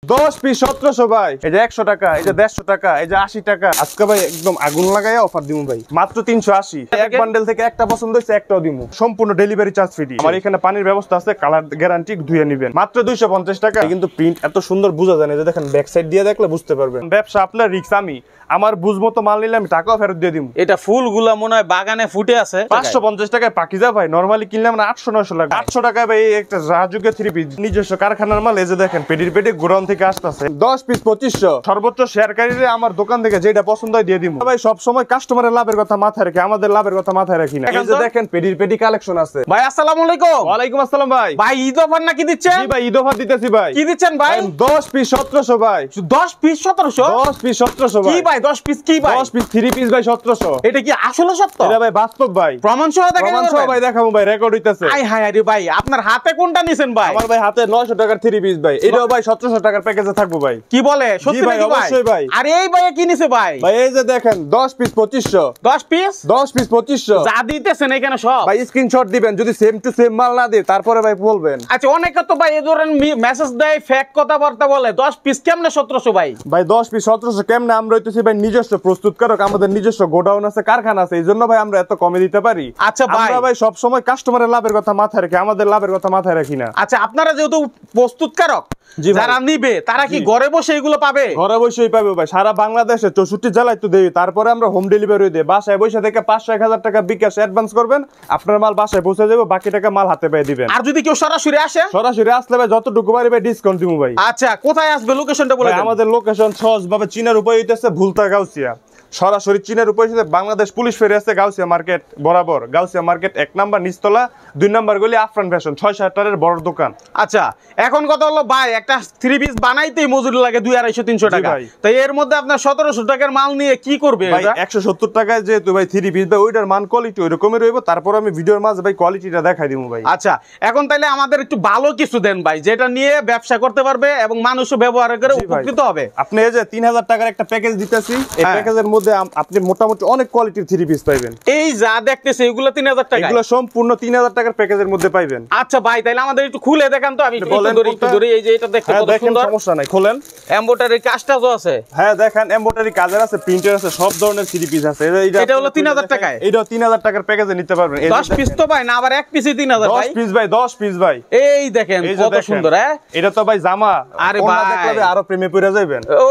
10 piece 1700 ভাই, এই যে 100 টাকা, এই যে 150 টাকা, এই যে 80 টাকা। আজকে ভাই একদম আগুন লাগায় অফার দিমু ভাই, মাত্র 380। এক বান্ডেল থেকে একটা পছন্দ হইছে একটাও দিমু, সম্পূর্ণ ডেলিভারি চার্জ ফ্রি। আমার এখানে পানির ব্যবস্থা আছে, কালার গ্যারান্টি, ধুয়ে নেবেন মাত্র 250 টাকা। কিন্তু প্রিন্ট এত সুন্দর বোঝা যায় না, যে দেখেন ব্যাক সাইড দিয়ে দেখলে বুঝতে পারবেন। ব্যবসা আপনার রিস্ক, আমি আমার বুঝমতো মাল নিলে আমি টাকাও ফেরত দিয়ে দিমু। এটা ফুলগুলা মনে হয় বাগানে ফুটে আছে। 550 টাকায় পাকিজা ভাই, নরমালি কিনলে আমরা 800-900 লাগবে। 800 টাকায় ভাই একটা রাজুকের 3 পিস নিজস্ব কারখানার মাল। এই যে দেখেন পেটির পেটে গোডাউন থেকে আসতেছে। 10 পিস 2500। সর্বোচ্চ শেয়ারকারীরে আমার দোকান থেকে যেটা পছন্দ হয় দিয়ে দিমু ভাই। সব সময় কাস্টমারের লাভের কথা মাথায় রাখি, আমাদের লাভের কথা মাথায় রাখি না। এই যে দেখেন পেটির পেটি কালেকশন আছে ভাই। আসসালামু আলাইকুম। ওয়ালাইকুম আসসালাম ভাই। ভাই ঈদ অফার নাকি দিচ্ছেন? জি ভাই, ঈদ অফার দিতেছি ভাই। কি দিচ্ছেন ভাই? 10 পিস 1700 ভাই। 10 পিস 1700? 10 পিস 1700 ভাই। কি ভাই 10 পিস কি ভাই? 10 পিস 3 পিস ভাই 1700। এটা কি আসলে সত্য? এটা ভাই বাস্তব ভাই, প্রমাণ সহ দেখাবো। প্রমাণ সহ ভাই দেখাবো ভাই, রেকর্ড হইতাছে। আই হায় আরে ভাই, আপনার হাতে কোনটা নিছেন ভাই? আমার ভাই হাতে 900 টাকার 3 পিস ভাই। এটাও ভাই 1700 টাকার প্যাকেজে থাকবো ভাই। কি বলে সত্যি ভাই? নাকি ভাই? অবশ্যই ভাই। আরে এই ভাই কি নিছে ভাই? ভাই এই যে দেখেন 10 পিস 2500। 10 পিস 2500 যা দিতেছেন এখানে সব ভাই স্ক্রিনশট দিবেন, যদি সেম টু সেম মাল না দেয় তারপরে ভাই বলবেন। আচ্ছা, অনেকে তো ভাই এই ধরেন মেসেজ দেয়, ফেক কথাবার্তা বলে। 10 পিস কেমনে 1700 ভাই? ভাই 10 পিস 1700 কেমনে? আমরা হইতেছি ভাই নিজস্ব প্রস্তুতকারক, আমাদের নিজস্ব গোডাউন আছে, কারখানা আছে, এইজন্য ভাই আমরা এত কমে দিতে পারি। আচ্ছা ভাই, আমরা ভাই সব সময় কাস্টমারের লাভের কথা মাথায় রাখি, আমাদের লাভের কথা মাথায় রাখি না। আচ্ছা আপনারা যেহেতু প্রস্তুতকারক, জি ভাই। যারা নিবে তারা কি ঘরে বসে এগুলো পাবে? ঘরে বসেই পাবে ভাই, সারা বাংলাদেশে 64 জেলায় তো দেই। তারপরে আমরা হোম ডেলিভারি দেই, বাসায় বসে থেকে 500-1000 টাকা বিকাশ অ্যাডভান্স করবেন, আপনার মাল বাসায় পৌঁছে যাবে, বাকি টাকা মাল হাতে পেয়ে দিবেন। আর যদি কেউ সরাসরি আসে? সরাসরি আসলে ভাই যতটুকু পারি ভাই ডিসকাউন্ট দিমু ভাই। আচ্ছা, কোথায় আসবে লোকেশনটা বলে দেন। আমাদের লোকেশন সহজভাবে চিনার উপায় হইতেছে ভুলতা গাউসিয়া। সরাসরি চীনের উপরে বাংলাদেশ পুলিশ ফেরি আছে গাউসিয়া মার্কেট বরাবর। গাউসিয়া মার্কেট 1 নাম্বার নিচতলা, 2 নাম্বার গলি আফরান ফ্যাশন, 6-7 বড় দোকান। আচ্ছা, এখন কথা হলো ভাই, একটা 3 পিস বানাইতেই মজুরি লাগে 200-250-300 টাকা। তাই এর মধ্যে আপনার 1700 টাকার মাল নিয়ে কি করবে ভাই? 170 টাকায় যেহেতু ভাই 3 পিস ভাই, ওইটার মান কোয়ালিটি ওই রকমই রইব। তারপর আমি ভিডিওর মাঝে ভাই কোয়ালিটিটা দেখাই দিমু ভাই। আচ্ছা, এখন তাইলে আমাদের একটু ভালো কিছু দেন ভাই, যেটা নিয়ে ব্যবসা করতে পারবে এবং মানুষও ব্যবহার করে উপকৃত হবে। আপনি এই যে 3000 টাকার একটা প্যাকেজ দিতেছি, এই প্যাকেজের মধ্যে আপনি মোটামুটি অনেক কোয়ালিটির 3 পিস পাইবেন। এই যা দেখতেছে এগুলো 3000 টাকা, এগুলো সম্পূর্ণ 3000 টাকার প্যাকেজের মধ্যে পাইবেন। আচ্ছা ভাই, তাইলে আমাদের একটু খুলে দেখান তো। আমি একটু ধরি। এই যে এটা দেখতে কত সুন্দর, সমস্যা নাই, খোলেন। এমব্রয়ডারি কাজটা তো আছে। হ্যাঁ দেখেন, এমব্রয়ডারি কাজের আছে, প্রিন্টার আছে, সব ধরনের 3 পিস আছে। এটা হলো 3000 টাকায়। এটাও 3000 টাকার প্যাকেজে নিতে পারবেন। 10 পিস তো ভাই না, আবার এক পিসই 3000 ভাই। 10 পিস ভাই, 10 পিস ভাই। এই দেখেন কত সুন্দর। হ্যাঁ, এটা তো ভাই জামা। আরে ভাই দেখলে আরো প্রেমে পড়ে যাবেন। ও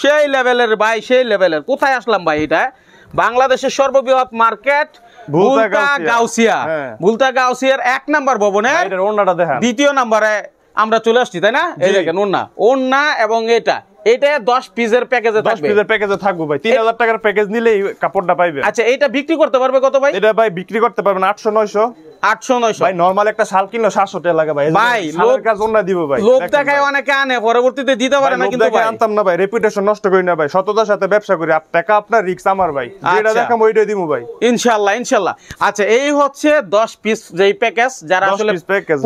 সেই লেভেলের ভাই, সেই লেভেলের। কোথায় আসলাম ভাই? এটা বাংলাদেশের সর্ববৃহৎ মার্কেট ভুলতা গাউসিয়া। ভুলতা গাউসিয়ার 1 নাম্বার ভবনে এটার ওন্নাটা দেখেন, 2য় নাম্বারে আমরা চলে আসছি, তাই না? এই দেখেন ওন্না এবং এটা 10 পিসের প্যাকেজে থাকবে। 10 পিসের প্যাকেজে থাকবে ভাই। 3000 টাকার প্যাকেজ নিলে এই কাপড়টা পাইবেন। আচ্ছা, এটা বিক্রি করতে পারবে কত ভাই? এটা ভাই বিক্রি করতে পারবেন 800-900। 800-900 ভাই নরমাল একটা শাল কিনলো 700 টাকা লাগে ভাই। ভাই লোক কাজ ওন্না দিব ভাই। লোক দেখায় অনেকে আনে, পরবর্তীতে দিতে পারে না। কিন্তু ভাই আনতাম না ভাই, রেপুটেশন নষ্ট করি না ভাই, সততার সাথে ব্যবসা করি। টাকা আপনার রিস্ক, আমার ভাই। যেটা দেখাম ওইটাই দিমু ভাই, ইনশাআল্লাহ ইনশাআল্লাহ। আচ্ছা, এই হচ্ছে 10 পিস যেই প্যাকেজ, যারা আসলে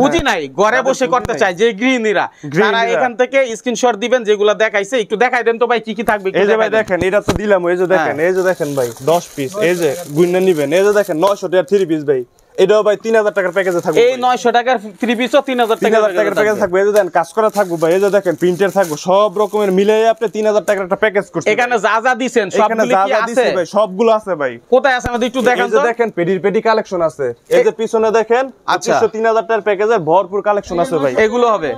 পুঁজি নাই, ঘরে বসে করতে চায়, যে গৃহিণীরা, তারা এখান থেকে স্ক্রিনশট দিবেন। যেগুলো দেখাইছে একটু দেখাই দেন তো ভাই, কি কি থাকবে। এই যে ভাই দেখেন, এটা তো দিলাম। এই যে দেখেন, এই যে দেখেন ভাই 10 পিস, এই যে গুইনা নিবেন। এই যে দেখেন 900 টাকার 3 পিস ভাই। এটাও ভাই 3000 টাকার প্যাকেজে থাকবে। এই 900 টাকার 3 পিসও 3000 টাকার প্যাকেজ থাকবে। এই যে দেখেন কাজ করা থাকবে ভাই। এই যে দেখেন প্রিন্টার থাকবে, সব রকমের মিলিয়ে আপনি 3000 টাকার একটা প্যাকেজ করছেন। এখানে যা যা দিবেন সবগুলো কি আছে ভাই? সবগুলো আছে ভাই। কোথায় আছে আমাদের একটু দেখান তো। এই যে দেখেন পেডির পেডি কালেকশন আছে। এই যে পিছনে দেখেন 3000 টাকার প্যাকেজে ভরপুর কালেকশন আছে ভাই। এগুলো হবে।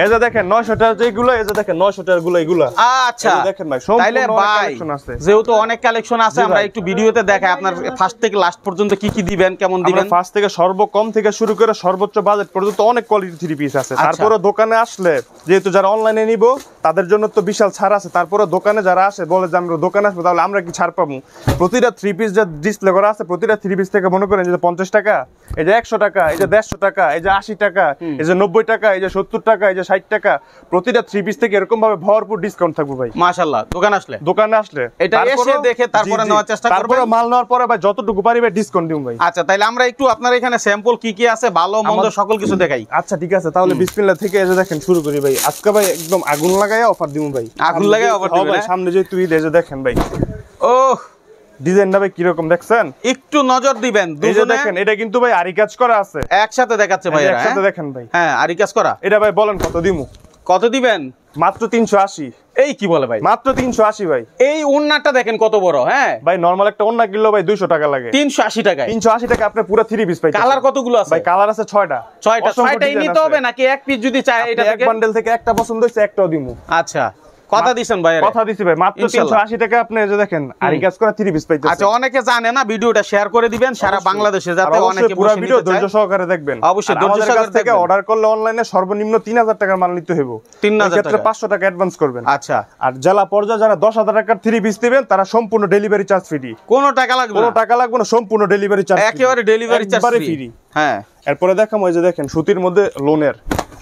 এই যে দেখেন 900 টাকার যেগুলো, এই যে দেখেন 900 টাকার গুলো এগুলো। আচ্ছা দেখেন ভাই, সম্পূর্ণ কালেকশন আছে। যেহেতু অনেক কালেকশন আছে, আমরা একটু ভিডিওতে দেখাই আপনার ফার্স্ট থেকে লাস্ট পর্যন্ত কি কি দিবেন, কেমন দিবেন। ফার্স্ট থেকে সর্বকম থেকে শুরু করে সর্বোচ্চ বাজেট পর্যন্ত অনেক কোয়ালিটি 3 পিস আছে। তারপরে দোকানে আসলে, যেহেতু যারা অনলাইনে নিব তাদের জন্য তো বিশাল ছাড় আছে। তারপরে দোকানে যারা আসে বলে যে আমরা দোকানে আসবো, তাহলে আমরা কি ছাড় পাবো? প্রতিটা 3 পিস যা ডিসপ্লে করা আছে, প্রতিটা 3 পিস থেকে মনে করেন যে 50 টাকা, এই যে 100 টাকা, এই যে 150 টাকা, এই যে 80 টাকা, এই যে 90 টাকা, এই যে 70 টাকা, এই যে 60 টাকা, প্রতিটা 3 পিস থেকে এরকম ভাবে ভরপুর ডিসকাউন্ট থাকবে ভাই। মাশাআল্লাহ। দোকানে আসলে এটা এসে দেখে তারপরে নেওয়ার চেষ্টা করবেন। তারপরে মাল নেওয়ার পরে ভাই যতটুকু পারি ভাই ডিসকাউন্ট দিমু ভাই। আচ্ছা, তাইলে আমরা একটু আপনার এখানে স্যাম্পল কি কি আছে, ভালো মন্দ সকল কিছু দেখাই। আচ্ছা ঠিক আছে, তাহলে বিসমিল্লাহ থেকে এই যে দেখেন শুরু করি ভাই। আজকে ভাই একদম আগুন লাগায় অফার দিমু ভাই। আগুন লাগায় অফার দিবেন ভাই? সামনে যে তুই এই যে দেখেন ভাই, ওহ ডিজাইনটা ভাই কিরকম দেখছেন? একটু নজর দিবেন। দুজনে দেখেন, এটা কিন্তু ভাই আরি কাজ করা আছে। একসাথে দেখাচ্ছে ভাই, একসাথে দেখেন ভাই। হ্যাঁ, আরি কাজ করা। এটা ভাই বলেন কত দিমু? কত দিবেন? মাত্র 380। এই কি বলে ভাই, মাত্র 380 ভাই। এই ওন্নাটা দেখেন কত বড়। হ্যাঁ ভাই নরমাল একটা ওন্না কিনলো ভাই 200 টাকা লাগে, 380 টাকায়। 380 টাকা আপনি পুরো 3 পিস পাইছেন। কালার কতগুলো আছে ভাই? কালার আছে 6টা। 6টাই নিতে হবে নাকি এক পিস যদি চাই এটা এক বান্ডেল থেকে একটা পছন্দ হইছে একটাও দিমু। আচ্ছা কথা দিছেন ভাই, কথা দিছি ভাই, মাত্র 380 টাকা আপনি যে দেখেন আরি কাজ করা 3 পিস পাইতেছেন। আচ্ছা অনেকে জানে না, ভিডিওটা শেয়ার করে দিবেন সারা বাংলাদেশে যাতে অনেকে পুরো ভিডিও ধৈর্য সহকারে দেখবেন। অবশ্যই ধৈর্য সহকারে থেকে অর্ডার করলে অনলাইনে সর্বনিম্ন 3000 টাকার মাল নিতে হবে। 3000 টাকা 500 টাকা অ্যাডভান্স করবেন। আচ্ছা আর জেলা পর্যায়ে যারা 10,000 টাকার 3 পিস দিবেন তারা সম্পূর্ণ ডেলিভারি চার্জ ফ্রি। কোনো টাকা লাগবে না, কোনো টাকা লাগবে না, সম্পূর্ণ ডেলিভারি চার্জ একেবারে ডেলিভারি চার্জ ফ্রি। হ্যাঁ এরপরে দেখাম ওই যে দেখেন সুতির মধ্যে লোনের,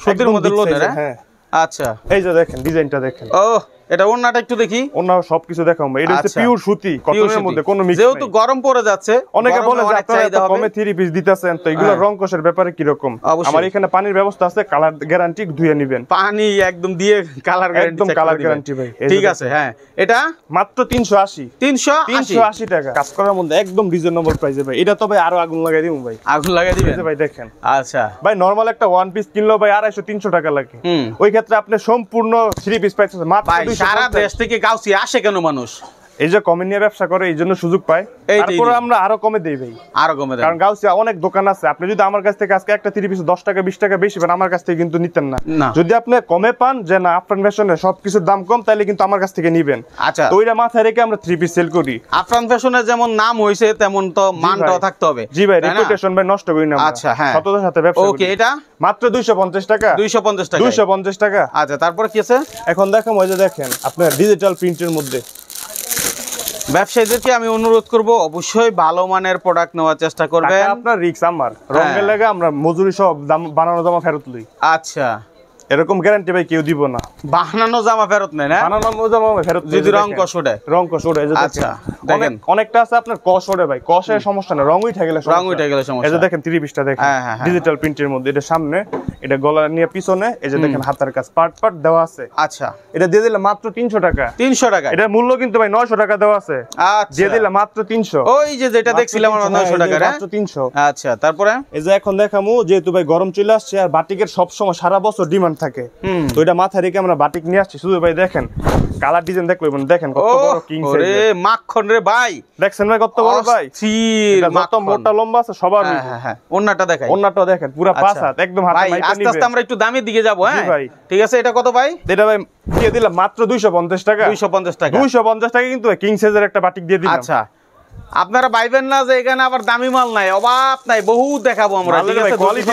সুতির মধ্যে লোনের। হ্যাঁ আচ্ছা এই যে দেখেন ডিজাইনটা দেখেন। ও এটা ওন্নাটা একটু দেখি, ওন্না সবকিছু দেখাম ভাই। এটা হচ্ছে পিওর সুতি, কটনের মধ্যে কোনো মিক্স নাই। যেহেতু গরম পড়ে যাচ্ছে অনেকে বলে যে আপনারা এত কমে 3 পিস দিতেছেন, তো এগুলো রং কষের ব্যাপারে কি রকম? আমার এখানে পানির ব্যবস্থা আছে, কালার গ্যারান্টি ধুয়ে নেবেন। পানি একদম দিয়ে কালার গ্যারান্টি, একদম কালার গ্যারান্টি ভাই। ঠিক আছে। হ্যাঁ এটা মাত্র 380। 380 টাকা কাজ করার মধ্যে একদম রিজনেবল প্রাইসে ভাই। এটা তো ভাই আরো আগুন লাগাই দিমু ভাই। আগুন লাগাই দিবেন ভাই দেখেন। আচ্ছা ভাই নরমাল একটা ওয়ান পিস কিনলো ভাই 250-300 টাকা লাগে। ওই ক্ষেত্রে আপনি সম্পূর্ণ 3 পিস পাইছেন মাত্র 250। সারা দেশ থেকে গাউসি আসে কেন মানুষ? এই যে কমে নিয়ে ব্যবসা করে এই জন্য সুযোগ পায়। তারপরে আমরা আরো কমে দেই ভাই, আরো কমে দেই, কারণ গাউসিয়া অনেক দোকান আছে। আপনি যদি আমার কাছ থেকে আজকে একটা 3 পিস 10 টাকা 20 টাকা বেশি পান, আমার কাছ থেকে কিন্তু নিতেন না। যদি আপনি কমে পান যে না আফরান ফ্যাশনে সবকিছুর দাম কম, তাহলে কিন্তু আমার কাছ থেকে নিবেন। আচ্ছা তো ওইটা মাথায় রেখে আমরা 3 পিস সেল করি। আফরান ফ্যাশনের যেমন নাম হইছে তেমন তো মানটাও থাকতে হবে। জি ভাই, রেপুটেশন ভাই নষ্ট করি না। আচ্ছা হ্যাঁ, সততার সাথে ব্যবসা করি। ওকে এটা মাত্র 250 টাকা। 250 টাকা, 250 টাকা। আচ্ছা তারপর কি আছে? এখন দেখাম ওই যে দেখেন আপনার ডিজিটাল প্রিন্টের মধ্যে। ব্যবসায়ীদেরকে আমি অনুরোধ করব অবশ্যই ভালো মানের প্রোডাক্ট নেওয়ার চেষ্টা করবেন। আপনার রিস্ক, আমার রঙের লাগে আমরা মজুরি সব বানানো জামা ফেরত লই। আচ্ছা এরকম গ্যারান্টি ভাই কেউ দিব না। বানানো জামা ফেরত নেই না? বানানো জামা ফেরত যদি রং কষ ওঠে, রং কষ ওঠে। আচ্ছা দেখেন অনেকটা আছে আপনার কষ ওঠে ভাই, কষের সমস্যা না, রং উঠে গেলে সমস্যা। রং উঠে গেলে সমস্যা। এই যে দেখেন 3 পিসটা দেখেন ডিজিটাল প্রিন্টের মধ্যে। এটা সামনে, এটা গলা নিয়ে পিছনে, এই যে দেখেন হাতার কাজ পার্ট পার্ট দেওয়া আছে। আচ্ছা এটা দিয়ে দিলে মাত্র 300 টাকা। 300 টাকা। এটার মূল্য কিন্তু ভাই 900 টাকা দেওয়া আছে। আচ্ছা দিয়ে দিলে মাত্র 300। ওই যে যেটা দেখছিলাম আমরা 900 টাকা, মাত্র 300। আচ্ছা তারপরে এই যে এখন দেখামু, যেহেতু ভাই গরম চলে আসছে আর বাটিকের সব সময় সারা বছর ডিমান্ড থাকে, তো এটা মাথায় রেখে আমরা বাটিক নিয়ে আসছি। শুধু ভাই দেখেন কালার ডিজাইন দেখলে দেখেন কত বড় কিং সাইজ। ওরে মাখন রে ভাই, দেখছেন ভাই কত বড় ভাই? এটা যত মোটা লম্বা আছে সবার। হ্যাঁ ওন্নাটা দেখাই, ওন্নাটা দেখেন পুরো পাঁচ হাত একদম হাতে মাইপা নিবে। আস্তে আস্তে আমরা একটু দামের দিকে যাব। হ্যাঁ ভাই ঠিক আছে। এটা কত ভাই? এটা ভাই দিয়ে দিলাম মাত্র 250 টাকা। 250 টাকা। 250 টাকা কিন্তু কিং সাইজের একটা বাটিক দিয়ে দিলাম। আচ্ছা আপনারা ভাইবেন না যে এখানে আবার দামি মাল নাই, অভাব নাই, বহুত দেখাবো আমরা। ঠিক আছে কোয়ালিটি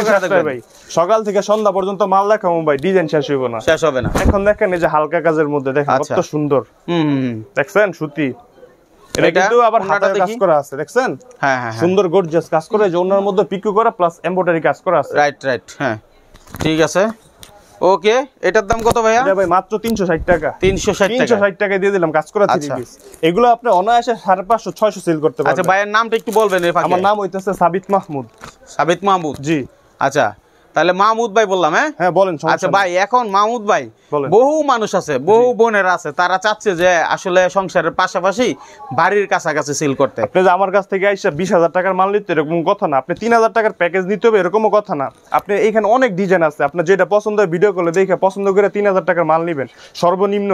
ভাই, সকাল থেকে সন্ধ্যা পর্যন্ত মাল দেখাবো ভাই, ডিজাইন শেষ হইব না, শেষ হবে না। এখন দেখেন এই যে হালকা কাজের মধ্যে দেখেন কত সুন্দর। দেখছেন সুতি, এটা কিন্তু আবার হাতের কাজ করা আছে। দেখছেন হ্যাঁ হ্যাঁ সুন্দর গর্জিয়াস কাজ করে, যে ওনার মধ্যে পিকো করা প্লাস এমব্রয়ডারি কাজ করা আছে। রাইট রাইট হ্যাঁ ঠিক আছে। ওকে এটার দাম কত ভাইয়া? এটা ভাই মাত্র 360 টাকা। 360 টাকা দিয়ে দিলাম কাজ করা 3 পিস। এগুলো আপনি অনায়াসে 550-600 সেল করতে পারবেন। আচ্ছা ভাইয়ের নামটা একটু বলবেন এই ফাঁকে? আমার নাম হইতাছে সাবিত মাহমুদ। সাবিত মাহমুদ, জি। আচ্ছা তাহলে মাহমুদ ভাই বললাম। হ্যাঁ হ্যাঁ বলেন। আচ্ছা ভাই এখন মাহমুদ ভাই বহু মানুষ আছে, বহু বোনের আছে, তারা চাচ্ছে যে আসলে সংসারের পাশাপাশি বাড়ির কাছাকাছি সেল করতে। আপনি যে আমার কাছ থেকে আইসা 20,000 টাকার মাল নিতে এরকম কথা না, আপনি 3000 টাকার প্যাকেজ নিতে হবে এরকমও কথা না। আপনি এখানে অনেক ডিজাইন আছে, আপনার যেটা পছন্দ হয় ভিডিও কলে দেখে পছন্দ করে 3000 টাকার মাল নেবেন সর্বনিম্ন।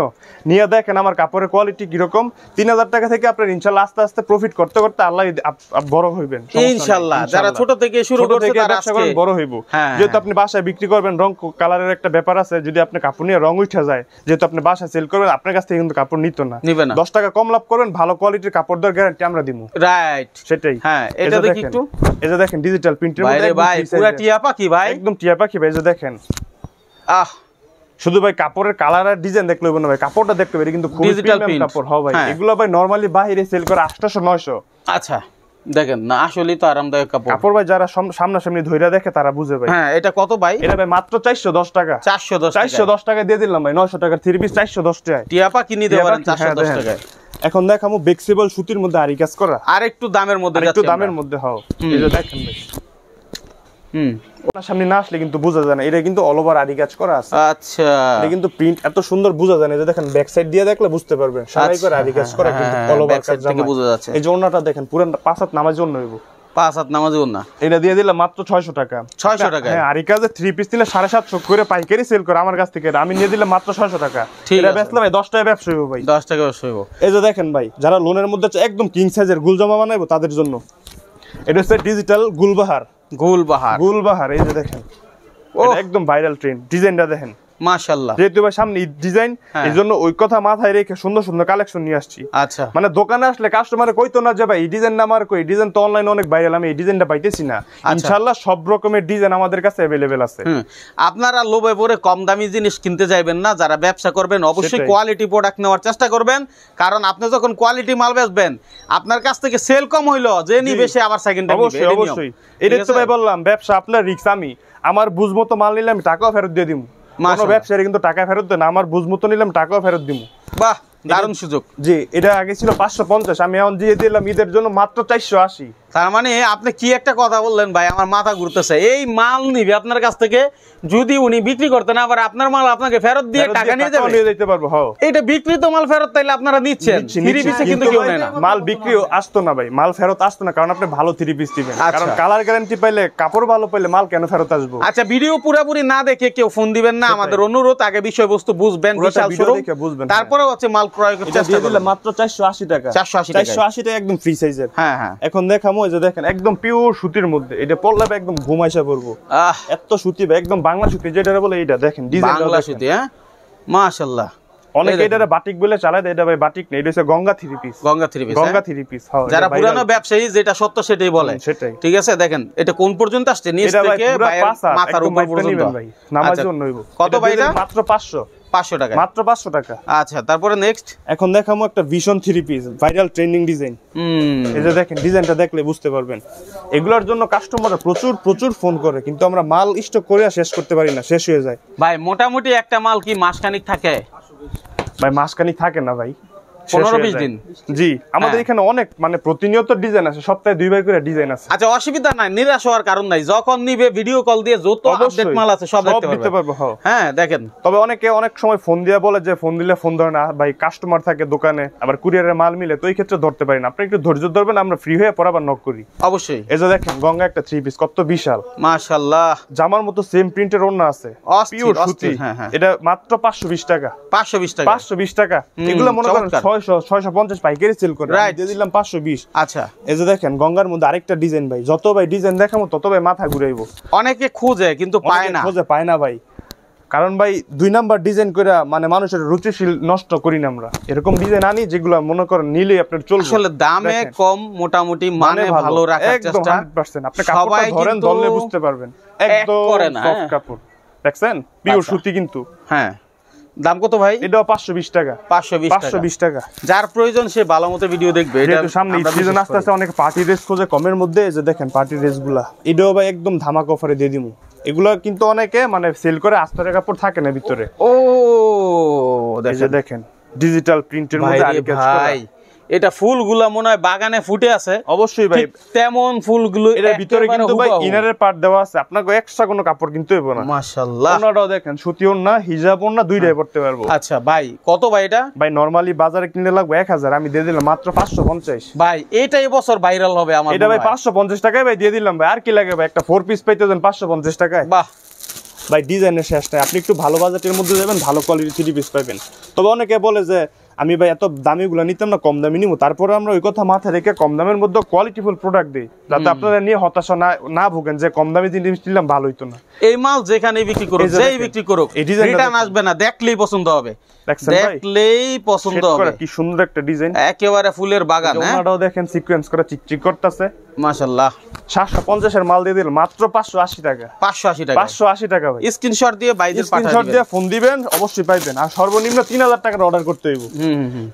নিয়ে দেখেন আমার কাপড়ের কোয়ালিটি কিরকম। 3000 টাকা থেকে আপনার ইনশাল্লাহ আস্তে আস্তে প্রফিট করতে করতে আল্লাহ বড় হইবেন ইনশাল্লাহ। যারা ছোট থেকে শুরু করতে তারা ব্যবসা করেন বড় হইব। যেহেতু আপনি বাসায় বিক্রি করবেন, রং কালারের একটা ব্যাপার আছে, যদি আপনি কাপড় নিয়ে রং উঠে যায়, যেহেতু আপনি বাসায় সেল করবেন, আপনার কাছ থেকে কিন্তু কাপড় নিত না, 10 টাকা কম লাভ করবেন, ভালো কোয়ালিটির কাপড় দেওয়ার গ্যারান্টি আমরা দিব। রাইট সেটাই। হ্যাঁ এটা দেখি একটু। এই যে দেখেন ডিজিটাল প্রিন্টের মধ্যে ভাই পুরো টিয়া পাখি ভাই, একদম টিয়া পাখি ভাই। এই যে দেখেন শুধু ভাই কাপড়ের কালার আর ডিজাইন দেখলে হবে না ভাই, কাপড়টা দেখতে হবে কিন্তু খুব প্রিমিয়াম কাপড় হবে ভাই। এগুলো ভাই নরমালি বাইরে সেল করে 800-900। আচ্ছা দেখেন না আসলেই তো আরামদায়ক কাপড়। কাপড় ভাই যারা সামনাসামনি ধইরা দেখে তারা বুঝে ভাই। হ্যাঁ এটা কত ভাই? এটা ভাই মাত্র 410 টাকা। 410 টাকা দিয়ে দিলাম ভাই। 900 টাকার 3 পিস 410 টাকা। টিয়াপা কিনে দিতে পারেন 410 টাকায়। এখন দেখামু ফ্লেক্সিবল সুতির মধ্যে আরি কাজ করা, আর একটু দামের মধ্যে যাচ্ছে, একটু দামের মধ্যে। হও এই যে দেখেন ভাই, ওনার সামনে না আসলে কিন্তু বোঝা যায় না, এটা কিন্তু অল ওভার আরি কাজ করা আছে। আচ্ছা এটা কিন্তু প্রিন্ট এত সুন্দর বোঝা যায় না, এই যে দেখেন ব্যাক সাইড দিয়ে দেখলে বুঝতে পারবেন সারাই করে আরি কাজ করা, কিন্তু অল ওভার কাজ থেকে বোঝা যাচ্ছে। এই যে ওন্নাটা দেখেন পুরো 5 হাত নামার জন্য হইব। 5 হাত নামাজি ওন্না, এটা দিয়ে দিলাম মাত্র 600 টাকা। 600 টাকা। হ্যাঁ, আর এই কাজে 3 পিস নিলে 750 করে পাইকারি সেল করে আমার কাছ থেকে, আমি নিয়ে দিলাম মাত্র 600 টাকা। এটা বেচলে ভাই 10 টাকা ব্যবসা হইব ভাই, 10 টাকা ব্যবসা হইব। এই যে দেখেন ভাই, যারা লোনের মধ্যে একদম কিং সাইজের গুলজামা বানাইবো তাদের জন্য এটা হচ্ছে ডিজিটাল গুলবাহার। গুলবাহার এই যে দেখেন, একদম ভাইরাল ট্রেন্ড। ডিজাইনটা দেখেন মাশাআল্লাহ, যেহেতু ভাই সামনে ডিজাইন, এই জন্য ওই কথা মাথায় রেখে সুন্দর সুন্দর কালেকশন নিয়ে আসছি। আচ্ছা, মানে দোকানে আসলে কাস্টমারে কইতো না যে ভাই এই ডিজাইন না আমার কই, ডিজাইন তো অনলাইনে অনেক ভাইরাল, আমি এই ডিজাইনটা পাইতেছি না। ইনশাআল্লাহ সব রকমের ডিজাইন আমাদের কাছে अवेलेबल আছে। আপনারা লোভে পড়ে কম দামি জিনিস কিনতে যাবেন না, যারা ব্যবসা করবেন অবশ্যই কোয়ালিটি প্রোডাক্ট নেওয়ার চেষ্টা করবেন, কারণ আপনি যখন কোয়ালিটি মাল বেচবেন আপনার কাছ থেকে সেল কম হইলো, যে নিবে সে আবার সেকেন্ড টাইম নিবে। অবশ্যই এটাই তো ভাই বললাম, ব্যবসা আপনার রিস্ক। আমি আমার বুঝমতো মাল নিলে আমি টাকাও ফেরত দিয়ে দিমু, কোনো ব্যবসায়ী কিন্তু টাকা ফেরত দেয় না, আমার বুঝমতো নিলাম টাকাও ফেরত দিমু। বাহ, দারুণ সুযোগ। জি, এটা আগে ছিল 550, আমি এখন দিয়ে দিলাম ঈদের জন্য মাত্র 480। তার মানে আপনি কি একটা কথা বললেন ভাই, আমার মাথা ঘুরতেছে। এই মাল নিবে আপনার কাছ থেকে, যদি উনি বিক্রি করতেন আবার আপনার মাল আপনাকে ফেরত দিয়ে টাকা নিয়ে যাবে, নিয়ে যেতে পারবো। হ্যাঁ, এটা বিক্রিত মাল ফেরত তাইলে আপনারা নিচ্ছেন, থ্রি পিসে কিন্তু কেউ নেয় না। মাল বিক্রি আসতো না ভাই, মাল ফেরত আসতো না, কারণ আপনি ভালো থ্রি পিস দিবেন, কারণ কালার গ্যারান্টি পাইলে, কাপড় ভালো পাইলে মাল কেন ফেরত আসবো। আচ্ছা, ভিডিও পুরোপুরি না দেখে কেউ ফোন দিবেন না, আমাদের অনুরোধ আগে বিষয়বস্তু বুঝবেন, বিশাল শোরুম, তারপরে হচ্ছে মাল ক্রয় করতে চেষ্টা করবেন। মাত্র 480 টাকা, 480 টাকা একদম ফ্রি সাইজের। হ্যাঁ হ্যাঁ, এখন দেখামো, এই যে দেখেন একদম পিওর সুতির মধ্যে, এটা পরলে একদম ঘুমাইসা পড়বো। এত সুতি ভাই, একদম বাংলা সুতি যেটা বলে, এইটা দেখেন ডিজাইন বাংলা সুতি। হ্যাঁ, মাশাআল্লাহ। অনেকে এটা বাটিক বলে চালায়, এটা ভাই বাটিক না, এটা হচ্ছে Ganga three piece. Ganga three piece, Ganga three piece. যারা পুরানো ব্যবসায়ী যেটা সত্য সেটাই বলে, সেটাই। ঠিক আছে, দেখেন এটা কোন পর্যন্ত আসছে, নিচ থেকে মাথার উপর পর্যন্ত ভাই, নামার জন্য হইব। কত ভাই এটা? মাত্র 500 টাকা, মাত্র 500 টাকা। আচ্ছা, তারপরে নেক্সট এখন দেখামো একটা vision three piece, viral trending design. এই যে দেখেন, ডিজাইনটা দেখলে বুঝতে পারবেন। এগুলোর জন্য কাস্টমাররা প্রচুর ফোন করে, কিন্তু আমরা মাল স্টক করে শেষ করতে পারি না, শেষ হয়ে যায় ভাই। মোটামুটি একটা মাল কি মাসখানিক থাকে ভাই? মাসখানিক থাকে না ভাই, 15-20 দিন। জি, আমাদের এখানে অনেক মানে প্রতিনিয়ত ডিজাইন আছে, সপ্তাহে 2 বার করে ডিজাইন আছে। আচ্ছা, অসুবিধা নাই, নিরাশ হওয়ার কারণ নাই, যখন নিবে ভিডিও কল দিয়ে যত আপডেট মাল আছে সব দেখতে পারবে। হ্যাঁ, দেখেন। তবে অনেকে অনেক সময় ফোন দিয়ে বলে যে ফোন দিলে ফোন ধরে না ভাই, কাস্টমার থাকে দোকানে, আবার কুরিয়ারের মাল মিলে, তো এই ক্ষেত্রে ধরতে পারি না। আপনি একটু ধৈর্য ধরবেন, আমরা ফ্রি হয়ে পর আবার নক করি। অবশ্যই। এই যে দেখেন, গঙ্গা একটা থ্রি পিস, কত বিশাল, মাশাআল্লাহ। জামার মতো সেম প্রিন্টের ওড়না আছে, পিওর সুতি। এটা মাত্র 520 টাকা, 520 টাকা। এগুলো মনে করেন 650 পাইকারি সেল করে, দিয়ে দিলাম 520। আচ্ছা, এই যে দেখেন, গঙ্গার মধ্যে আরেকটা ডিজাইন ভাই, যত ভাই ডিজাইন দেখাবো তত ভাই মাথা ঘুরাইবো। অনেকে খুঁজে কিন্তু পায় না ভাই, কারণ ভাই 2 নাম্বার ডিজাইন করে মানে মানুষের রুচিশীল নষ্ট করি না আমরা। এরকম ডিজাইন আনি যেগুলো মনে করেন নিলে আপনার চলবে, আসলে দামে কম, মোটামুটি মানে ভালো রাখার চেষ্টা। 100% আপনি কাপড়টা ধরেন, ধরলে বুঝতে পারবেন, একদম সফট কাপড়। দেখছেন, পিওর সুতি কিন্তু। হ্যাঁ, দাম কত ভাই? এটাও 520 টাকা, 520 টাকা। যার প্রয়োজন সে ভালো মতো ভিডিও দেখবে। এটা সামনে সিজন আসতে আসতে অনেক পার্টি ড্রেস খোঁজে কমের মধ্যে, এই যে দেখেন পার্টি ড্রেস গুলা, এটাও ভাই একদম ধামাকা অফারে দিয়ে দিমু। এগুলো কিন্তু অনেকে মানে সেল করে, আস্তরের কাপড় থাকে না ভিতরে। ও দেখেন, ডিজিটাল প্রিন্টের মধ্যে আরেক কাজ করা। এটা ফুলগুলা মনে হয় বাগানে ফুটে আছে। অবশ্যই ভাই, তেমন ফুলগুলো এর ভিতরে কিন্তু ভাই ইনারের পার্ট দেওয়া আছে, আপনাকে এক্সট্রা কোনো কাপড় কিনতে হবে না। মাশাআল্লাহ। ওনাটাও দেখেন, সুতি ওন্না, হিজাব ওন্না, দুইটাই পড়তে পারবো। আচ্ছা ভাই, কত ভাই এটা? ভাই নরমালি বাজারে কিনলে লাগবে 1000, আমি দিয়ে দিলাম মাত্র 550। ভাই এটাই বছর ভাইরাল হবে আমার। এটা ভাই 550 টাকায় ভাই দিয়ে দিলাম ভাই, আর কি লাগে ভাই? একটা 4 পিস পাইতে দেন 550 টাকায়। বাহ ভাই, ডিজাইনের শেষ নাই। আপনি একটু ভালো বাজেটের মধ্যে যাবেন, ভালো কোয়ালিটি থ্রি পিস পাবেন। তবে অনেকে বলে যে আমি ভাই এত দামিগুলো নিতাম না, কম দামি নিব। তারপরে আমরা ওই কথা মাথায় রেখে কম দামের মধ্যে কোয়ালিটিফুল প্রোডাক্ট দিই, যাতে আপনারা নিয়ে হতাশা না ভোগেন যে কম দামি জিনিস নিলাম ভালো হইতো না। এই মাল যেখানেই বিক্রি করুক, যেই বিক্রি করুক, রিটার্ন আসবে না, দেখলেই পছন্দ হবে, দেখলেই পছন্দ হবে। কি সুন্দর একটা ডিজাইন, একেবারে ফুলের বাগান। ওনাটাও দেখেন সিকোয়েন্স করা, চিকচিক করতেছে। মাশাআল্লাহ। 750 এর মাল দিয়ে দিল মাত্র 580 টাকা। 580 টাকা, 580 টাকা ভাই। স্ক্রিনশট দিয়ে বাইদের পাঠাবেন, স্ক্রিনশট দিয়ে ফোন দিবেন, অবশ্যই পাইবেন। আর সর্বনিম্ন 3000 টাকার অর্ডার করতে হইব।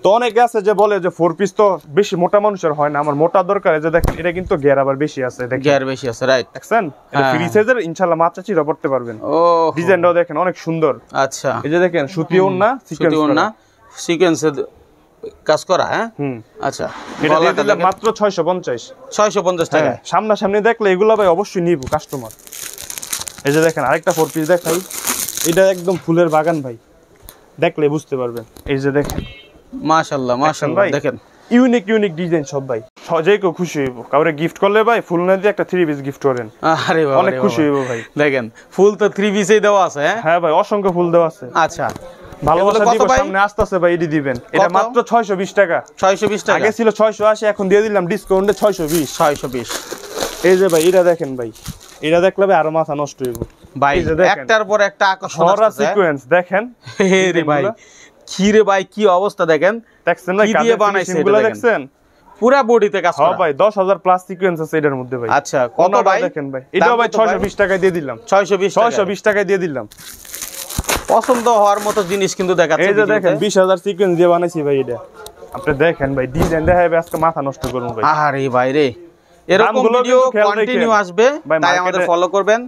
তো অনেকে আছে যে বলে যে 4 পিস তো বেশি মোটা মানুষের হয় না, আমার মোটা দরকার। এই যে দেখেন, এটা কিন্তু গিয়ার আবার বেশি আছে, দেখেন গিয়ার বেশি আছে, রাইট। দেখছেন, এটা ফ্রি সাইজের, ইনশাআল্লাহ মাত্রা চিরা পড়তে পারবেন। ও, ডিজাইনটাও দেখেন অনেক সুন্দর। আচ্ছা, এই যে দেখেন, সুতি ওন্না, সুতি ওন্না, সিকোয়েন্সে কাজ করা। হ্যাঁ, আচ্ছা, এটা দিয়ে দিলাম মাত্র 650 টাকা। সামনাসামনি দেখলে এগুলো ভাই অবশ্যই নিব কাস্টমার। এই যে দেখেন, আরেকটা 4 পিস দেখাই, এটা একদম ফুলের বাগান ভাই, দেখলে বুঝতে পারবেন। এই যে দেখেন, মাশাআল্লাহ মাশাআল্লাহ, দেখেন ইউনিক ইউনিক ডিজাইন সব ভাই, যে কেউ খুশি হইব। কাউরে গিফট করলে ভাই ফুল না দিয়ে একটা 3 পিস গিফট করেন, আরে বাবা অনেক খুশি হইব ভাই। দেখেন ফুল তো 3 পিসেই দেওয়া আছে। হ্যাঁ ভাই, অসংখ্য ফুল দেওয়া আছে। আচ্ছা, ভালোবাসা দিব সামনে আসতেছে ভাই, এডি দিবেন। এটা মাত্র 620 টাকা। 620 টাকা, আগে ছিল 680, এখন দিয়ে দিলাম ডিসকাউন্টে 620। 620। এই যে ভাই এটা দেখেন ভাই, এটা দেখলে ভাই আরো মাথা নষ্ট হইব ভাই, একটার পর একটা আকর্ষণ আসছে। সিকোয়েন্স দেখেন রে ভাই, কি রে ভাই, কি অবস্থা দেখেন। দেখছেন ভাই, কাজে বানাইছে এগুলো দেখছেন, পুরো বডিতে কাজ করা। হ্যাঁ ভাই, 10000 প্লাস সিকোয়েন্স আছে এটার মধ্যে ভাই। আচ্ছা, কত ভাই দেখেন ভাই, এটাও ভাই 620 টাকায় দিয়ে দিলাম। 620 টাকায় দিয়ে দিলাম। পছন্দ হওয়ার মতো জিনিস কিন্তু দেখাচ্ছে। এই যে দেখেন 20000 সিকোয়েন্স দিয়ে বানাইছি ভাই এটা। আপনি দেখেন ভাই, ডিজাইন দেখাবে আজকে মাথা নষ্ট করব ভাই। আরে ভাই রে, এরকম ভিডিও কন্টিনিউ আসবে, তাই আমাদের ফলো করবেন।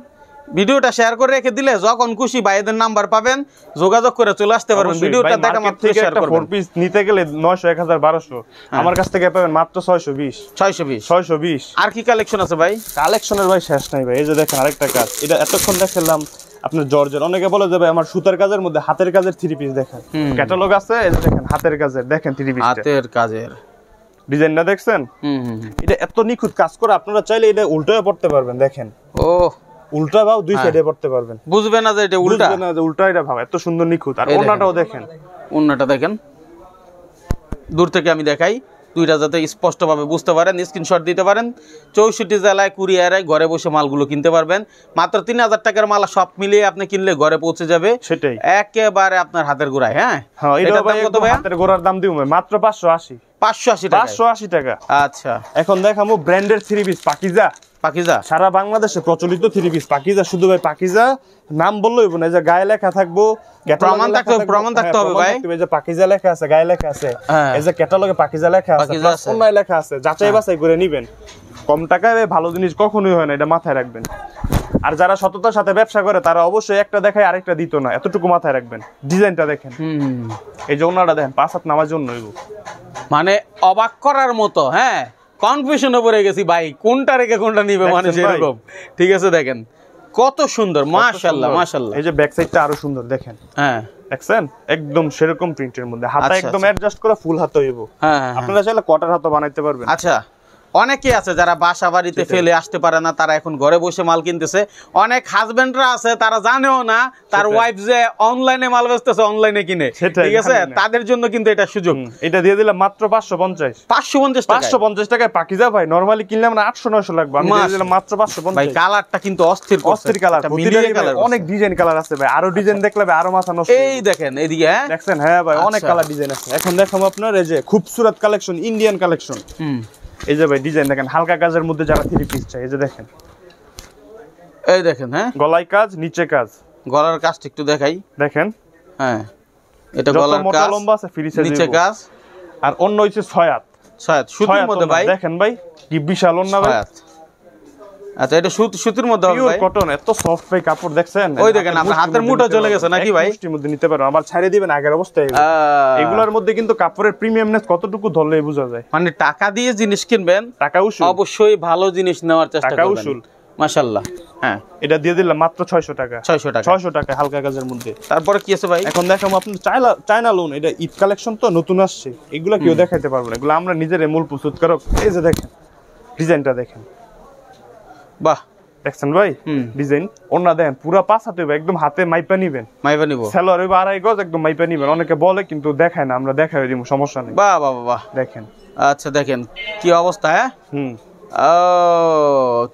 ভিডিওটা শেয়ার করে রেখে দিলে যখন খুশি ভাইদের নাম্বার পাবেন, যোগাযোগ করে চলে আসতে পারবেন। ভিডিওটা দেখা মাত্র শেয়ার করবেন। 4 পিস নিতে গেলে 900 1000 1200, আমার কাছ থেকে পাবেন মাত্র 620। 620। আর কি কালেকশন আছে ভাই? কালেকশনের ভাই শেষ নাই ভাই। এই যে দেখেন আরেকটা কাজ, এটা এতক্ষণ দেখালাম আপনার জর্জের। অনেকে বলে যে ভাই আমার সুতার কাজের মধ্যে হাতের কাজের 3 পিস দেখেন, ক্যাটালগ আছে। এই যে দেখেন হাতের কাজের, দেখেন 3 পিস হাতের কাজের ডিজাইনটা দেখছেন। এটা এত নিখুঁত কাজ করে, আপনারা চাইলে এটা উল্টায় পড়তে পারবেন। দেখেন, ও উল্টা ভাও দুই সাইডে পড়তে পারবেন, বুঝবে না যে এটা উল্টা, বুঝবে না যে উল্টা এটা ভাও। এত সুন্দর নিখুঁত। আর ওন্নাটাও দেখেন, ওন্নাটা দেখেন, দূর থেকে আমি দেখাই, দুইটা যাতে স্পষ্টভাবে বুঝতে পারেন, স্ক্রিনশট দিতে পারেন। 64 জেলায় কুরিয়ারে ঘরে বসে মালগুলো কিনতে পারবেন। মাত্র 3000 টাকার মাল সব মিলিয়ে আপনি কিনলে ঘরে পৌঁছে যাবে। সেটাই একেবারে আপনার হাতের গোড়ায়। হ্যাঁ, এটা ভাই কত ভাই? হাতের গোড়ার দাম দিব মাত্র 580। 580 টাকা। 580 টাকা। আচ্ছা, এখন দেখাবো ব্র্যান্ডের 3 পিস পাকিজা। পাকিজা সারা বাংলাদেশে প্রচলিত 3 পিস পাকিজা। শুধু ভাই পাকিজা নাম বললেই হবে না, যে গায়ে লেখা থাকবো, প্রমাণ থাকতে হবে ভাই। এই যে পাকিজা লেখা আছে, গায়ে লেখা আছে, এই যে ক্যাটালগে পাকিজা লেখা আছে, প্লাস অন্যায় লেখা আছে। যাচাই বাছাই করে নিবেন। কম টাকায় ভালো জিনিস কখনোই হয় না, এটা মাথায় রাখবেন। আর যারা সততার সাথে ব্যবসা করে তারা অবশ্যই একটা দেখায় আরেকটা দিত না, এতটুকু মাথায় রাখবেন। ডিজাইনটা দেখেন, এই যে ওনাটা দেখেন, 5 হাত নামার জন্য মানে অবাক করার মতো। হ্যাঁ, কনফিউশনে পড়ে গেছি ভাই, কোনটা রেখে কোনটা নিবে মানুষ এরকম। ঠিক আছে, দেখেন কত সুন্দর, মাশাআল্লাহ মাশাআল্লাহ। এই যে ব্যাক সাইডটা আরো সুন্দর দেখেন। হ্যাঁ, দেখছেন একদম সেরকম প্রিন্টের মধ্যে, হাতা একদম অ্যাডজাস্ট করা ফুল হাত হইব। হ্যাঁ, আপনারা চাইলে কোয়ার্টার হাতও বানাইতে পারবেন। আচ্ছা, অনেকে আছে যারা বাসা বাড়িতে ফেলে আসতে পারে না, তারা এখন ঘরে বসে মাল কিনতেছে। অনেক হাজবেন্ডরা আছে তারা জানেও না তার ওয়াইফ যে অনলাইনে মাল বেচতেছে, অনলাইনে কিনে। ঠিক আছে, তাদের জন্য কিন্তু এটা সুযোগ। এটা দিয়ে দিলাম মাত্র 550। 550 টাকায় পাকিজা ভাই। নরমালি কিনলে আমরা 800-900 লাগবে, আমি দিয়ে দিলাম মাত্র 550। ভাই কালারটা কিন্তু অস্থির কালার, অনেক ডিজাইন কালার আছে ভাই। আরো ডিজাইন দেখলে ভাই আরো মাথা নষ্ট। এই দেখেন এদিকে, হ্যাঁ দেখছেন, হ্যাঁ ভাই অনেক কালার ডিজাইন আছে। এখন দেখাবো আপনার এই যে খুবসুরত কালেকশন, ইন্ডিয়ান কালেকশন। এই যে ভাই ডিজাইন দেখেন, হালকা কাজের মধ্যে যারা 3 পিস চাই, এই যে দেখেন, এই দেখেন। হ্যাঁ, গলায় কাজ, নিচে কাজ, গলার কাজটা একটু দেখাই। দেখেন, হ্যাঁ এটা গলার কাজ, লম্বা আছে, ফ্রি সাইজ, নিচে কাজ। আর অন্য হইছে 6 হাত। 6 হাত সুতির মধ্যে ভাই। দেখেন ভাই কি বিশাল ওন্না ভাই। আচ্ছা, এটা সুতির মধ্যে হবে ভাই, কটন, এত সফট ভাই কাপড়। দেখছেন, ওই দেখেন আপনার হাতের মুঠো চলে গেছে নাকি ভাই? মুষ্টির মধ্যে নিতে পারো, আবার ছাড়িয়ে দিবেন আগের অবস্থায়। এগুলোর মধ্যে কিন্তু কাপড়ের প্রিমিয়ামনেস কতটুকু ধরলেই বোঝা যায়। মানে টাকা দিয়ে জিনিস কিনবেন, টাকা উসুল, অবশ্যই ভালো জিনিস নেওয়ার চেষ্টা করবেন। টাকা উসুল, মাশাআল্লাহ। হ্যাঁ, এটা দিয়ে দিলাম মাত্র 600 টাকা। 600 টাকা হালকা কাজের মধ্যে। তারপরে কি আছে ভাই? এখন দেখাবো আপনার চায়না লোন। এটা ঈদ কালেকশন তো নতুন আসছে, এগুলা কেউ দেখাইতে পারবে না, এগুলো আমরা নিজেরাই মূল প্রস্তুতকারক। এই যে দেখেন ডিজাইনটা দেখেন, বাহ, দেখছেন ভাই ডিজাইন। ওনা দেখেন পুরো 5 হাতে একদম হাতে মাইপা নিবেন, মাইপা নিব, সেলর হইব 2.5 গজ, একদম মাইপা নিবেন। অনেকে বলে কিন্তু দেখায় না, আমরা দেখাই দিব, সমস্যা নেই। বাহ বাহ বাহ, দেখেন। আচ্ছা, দেখেন কি অবস্থা। হ্যাঁ,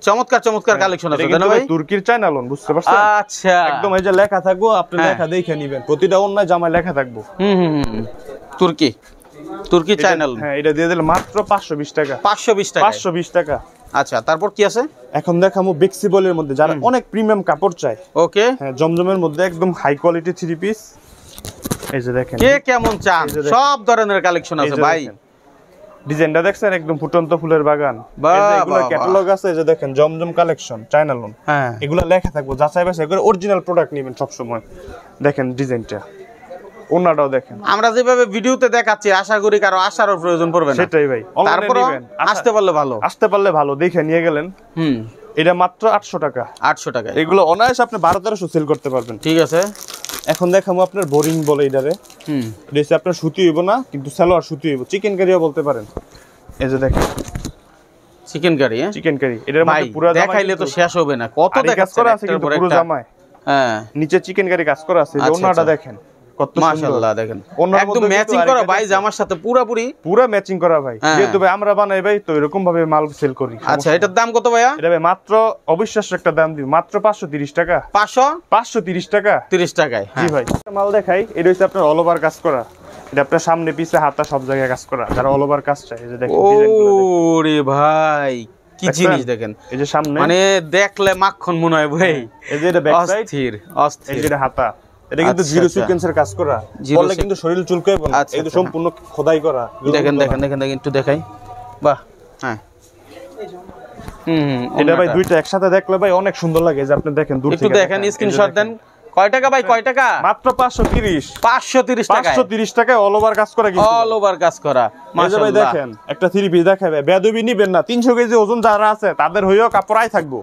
চমৎকার চমৎকার কালেকশন আছে ভাই। তুর্কির চায়না লোন, বুঝতে পারছেন? আচ্ছা, একদম এই যে লেখা থাকবো, আপনি লেখা দেখে নিবেন, প্রতিটা অন্যায় জামায় লেখা থাকবো। তুর্কি চায়না লোন। হ্যাঁ, এটা দিয়ে দিলে মাত্র 520 টাকা। 520 টাকা। আচ্ছা, তারপর কি আছে? এখন দেখাবো বেক্সিবলের মধ্যে যারা অনেক প্রিমিয়াম কাপড় চায়। ওকে, হ্যাঁ, জমজমের মধ্যে একদম হাই কোয়ালিটি 3 পিস। এই যে দেখেন, কে কেমন চান সব ধরনের কালেকশন আছে ভাই। ডিজাইনটা দেখছেন, একদম ফুটন্ত ফুলের বাগান। এই যে এগুলা ক্যাটালগ আছে, এই যে দেখেন জমজম কালেকশন, চায়না লোন। হ্যাঁ, এগুলা লেখা থাকবো, যাচাই বাছাই করে অরিজিনাল প্রোডাক্ট নেবেন সব সময়। দেখেন ডিজাইনটা, ওনাটাও দেখেন। আমরা যেভাবে ভিডিওতে দেখাচ্ছি, আশা করি কারো আসারও প্রয়োজন পড়বে না। সেটাই ভাই, তারপর আসতে পারলে ভালো, দেখে নিয়ে গেলেন। এটা মাত্র 800 টাকা। 800 টাকা। এগুলো অনায়াসে আপনি 1200-1300 সেল করতে পারবেন। ঠিক আছে। এখন দেখাবো আপনার বোরিং বলে এটারে। এটা হচ্ছে আপনার সুতি হইব না, কিন্তু সালোয়ার সুতি হইব, চিকেন কারিও বলতে পারেন। এই যে দেখেন চিকেন কারি, চিকেন কারি। এটার মধ্যে পুরো দেখাইলে তো শেষ হবে না, কত কাজ করা আছে কিন্তু পুরো জামায়। হ্যাঁ, নিচে চিকেন কারি কাজ করা আছে। যে ওন্নাটা দেখেন কত সুন্দর, মাশাআল্লাহ। দেখেন একদম ম্যাচিং করা ভাই জামার সাথে, পুরো ম্যাচিং করা ভাই। যেহেতু ভাই আমরা বানাই ভাই, তো এরকম ভাবে মাল সেল করি। আচ্ছা, এটার দাম কত ভাইয়া? এটা ভাই মাত্র অবিশ্বাস্য একটা দাম দিই, মাত্র 530 টাকা। 530 টাকা, 30 টাকায়। জি ভাই। মাল দেখাই, এটা হচ্ছে আপনার অল ওভার কাজ করা। এটা আপনার সামনে পিছে হাতা সব জায়গায় কাজ করা। যারা অল ওভার কাজ চায়, এই যে দেখেন ডিজাইনগুলো। ওরে ভাই কি জিনিস দেখেন, এই যে সামনে মানে দেখলে মাখন মনে হয় ভাই। এই যে এটা ব্যাক সাইড, অস্থির। এই যে হাতা, এটা কিন্তু জিরো সিকোয়েন্সের কাজ করা। বললে কিন্তু শরীর চুলকাইবো না, এটা সম্পূর্ণ খোদাই করা। দেখেন দেখেন দেখেন দেখেন, একটু দেখাই। বাহ, হ্যাঁ। এটা ভাই দুইটা একসাথে দেখলে ভাই অনেক সুন্দর লাগে। যে আপনি দেখেন দূর থেকে, একটু দেখেন, স্ক্রিনশট দেন। কয় টাকা ভাই, কয় টাকা? মাত্র 530 টাকা। 530 টাকায় অল ওভার কাজ করা, কিন্তু অল ওভার কাজ করা। মাশাআল্লাহ। ভাই দেখেন একটা থ্রি পিস দেখাবে, বেদবি নিবেন না। 300 কেজি ওজন যারা আছে তাদের হইও কাপড়াই থাকবো।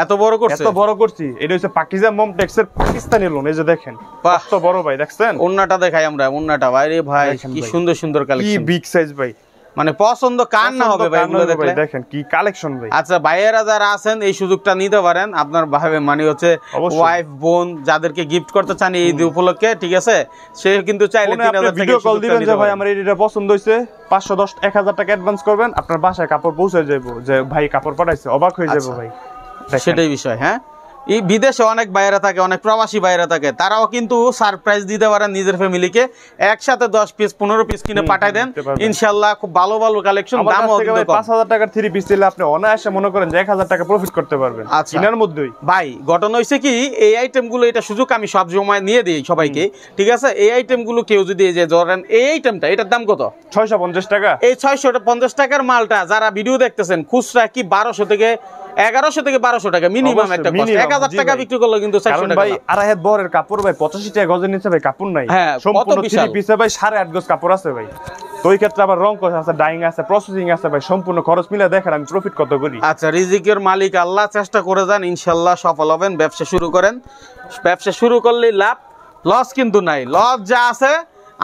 এত বড় করছে, এত বড় করছি। এটা হচ্ছে পাকিজা মমটেক্সের পাকিস্তানি লোন। এই যে দেখেন কত বড় ভাই, দেখছেন? ওন্নাটা দেখাই আমরা, ওন্নাটা ভাই রে ভাই, কি সুন্দর সুন্দর কালেকশন, কি বিগ সাইজ ভাই। মানে পছন্দ কার না হবে ভাই এগুলো দেখলে। দেখেন কি কালেকশন ভাই। আচ্ছা, ভাইয়েরা যারা আছেন এই সুযোগটা নিতে পারেন। আপনার ভাবে মানে হচ্ছে ওয়াইফ বোন যাদেরকে গিফট করতে চান এই ঈদ উপলক্ষে, ঠিক আছে, সে কিন্তু চাইলে 3000 টাকা ভিডিও কল দিবেন যে ভাই আমার এটা পছন্দ হইছে, 510 1000 টাকা অ্যাডভান্স করবেন, আপনার বাসায় কাপড় পৌঁছে যাবে। যে ভাই কাপড় পাঠাইছে, অবাক হয়ে যাবে ভাই। সেটাই বিষয়। হ্যাঁ, এই বিদেশে অনেক বাইরে থাকে, অনেক প্রবাসী বাইরে থাকে, তারাও কিন্তু সারপ্রাইজ দিতে পারেন নিজের ফ্যামিলিকে। একসাথে 10 পিস 15 পিস কিনে পাঠাই দেন, ইনশাআল্লাহ খুব ভালো ভালো কালেকশন। দামও কিন্তু কম। 5000 টাকার 3 পিস দিলে আপনি অনায়াসে মনে করেন যে 1000 টাকা প্রফিট করতে পারবেন কিনার মধ্যেই। ভাই ঘটনা হইছে কি, এই আইটেমগুলো, এটা সুযোগ আমি সব সময় নিয়ে দিই সবাইকে, ঠিক আছে। এই আইটেমগুলো কেউ যদি এই যে ধরেন এই আইটেমটা, এটার দাম কত? 650 টাকা। এই 650 টাকার মালটা যারা ভিডিও দেখতেছেন, খুচরা কি 1200 থেকে 1100 থেকে 1200 টাকা মিনিমাম একটা কস্ট। 1000 টাকা বিক্রি করলে কিন্তু 400 টাকা। ভাই আড়াই হাত বহরের কাপড় ভাই 85 টাকা গজের নিচে ভাই কাপড় নাই। সম্পূর্ণ 3 পিসে ভাই 8.5 গজ কাপড় আছে ভাই। তো ওই ক্ষেত্রে আবার রং কষ আছে, ডাইং আছে, প্রসেসিং আছে ভাই, সম্পূর্ণ খরচ মিলে দেখেন আমি প্রফিট কত করি। আচ্ছা, রিজিকের মালিক আল্লাহ, চেষ্টা করে যান, ইনশাআল্লাহ সফল হবেন। ব্যবসা শুরু করেন, ব্যবসা শুরু করলেই লাভ, লস কিন্তু নাই। লস যা আছে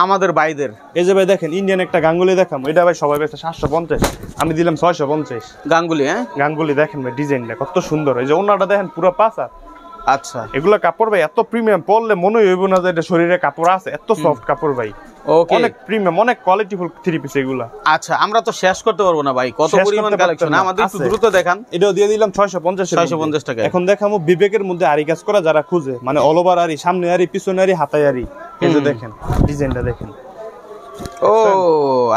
আমাদের ভাইদের। এই যে ভাই দেখেন ইন্ডিয়ান একটা গাঙ্গুলি দেখাম, এটা ভাই সবাই বেচে 750, আমি দিলাম 650 গাঙ্গুলি। হ্যাঁ, গাঙ্গুলি দেখেন ভাই ডিজাইনটা কত সুন্দর। এই যে ওনাটা দেখেন পুরো পাঁচা। আচ্ছা, এগুলা কাপড় ভাই এত প্রিমিয়াম, পরলে মনে হইব না যে এটা শরীরে কাপড় আছে, এত সফট কাপড় ভাই। ওকে, অনেক প্রিমিয়াম, অনেক কোয়ালিটিফুল থ্রি পিস এগুলা। আচ্ছা, আমরা তো শেষ করতে পারবো না ভাই, কত পরিমাণ কালেকশন, আমাদের একটু দ্রুত দেখান। এটাও দিয়ে দিলাম 650 টাকা। এখন দেখামু বিবেকের মধ্যে আরি কাজ করা যারা খুঁজে, মানে অল ওভার আরি, সামনে আরি, পিছনে আরি, হাতায় আরি। এই যে দেখেন ডিজাইনটা দেখেন। ও,